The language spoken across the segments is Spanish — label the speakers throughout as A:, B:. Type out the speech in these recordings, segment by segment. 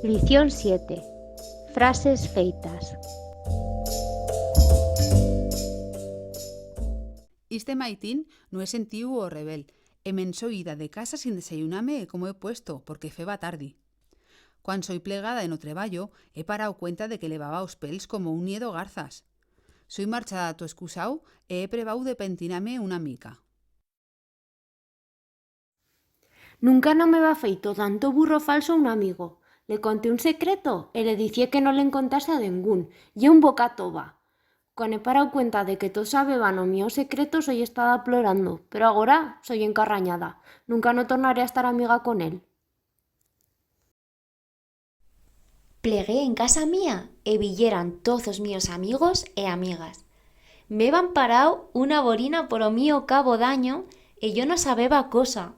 A: Lición 7. Frases feitas.
B: Iste maitín no he sentiu o rebel. Me'n soy ida de casa sin desayuname como he puesto, porque feba tardi. Cuan soy plegada en o treballo, he parao cuenta de que levaba os pels como un niedo garzas. Soy marchada a to excusau e he prebau de pentiname una mica.
C: Nunca no me va feito tanto burro falso a un amigo. Le conté un secreto e le dicié que no le contase a dengún, y un boca toba. Cuan he parado cuenta de que todos sabeban o mío secreto, soy estada plorando, pero agora soy encarrañada. Nunca no tornaré a estar amiga con él.
D: Plegué en casa mía e villeran todos os míos amigos e amigas. Me van parao una borina por o mío cabo daño e yo no sabeba cosa.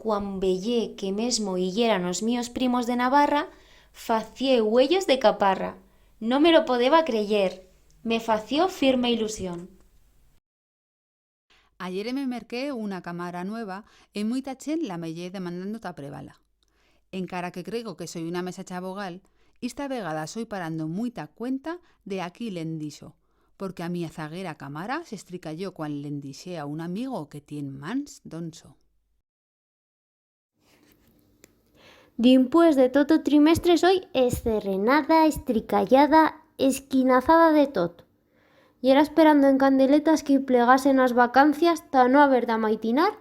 D: Cuan veyé que mesmo illeran os míos primos de Navarra, facié huellos de caparra. No me lo podeba creyer. Me fació firme ilusión.
B: Ayer me merqué una cámara nueva e muita chen la mellé demandando ta prebala. Encara que crego que soy una mesa chabogal, esta vegada soy parando muita cuenta de aquí l'endixo, porque a mi zaguera cámara se estricayó cuan l'endixé a un amigo que tien mans d'onso.
C: Dimpués de todo trimestre soy escerrenada, estricallada, esquinazada de tot. Y era esperando en candeletas que plegasen as vacancias ta no haber da maitinar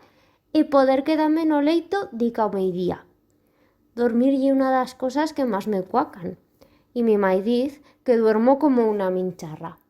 C: e poder quedarme no leito dica o meidía. Dormir ye una das cosas que más me cuacan. Y mi mai diz que duermo como una mincharra.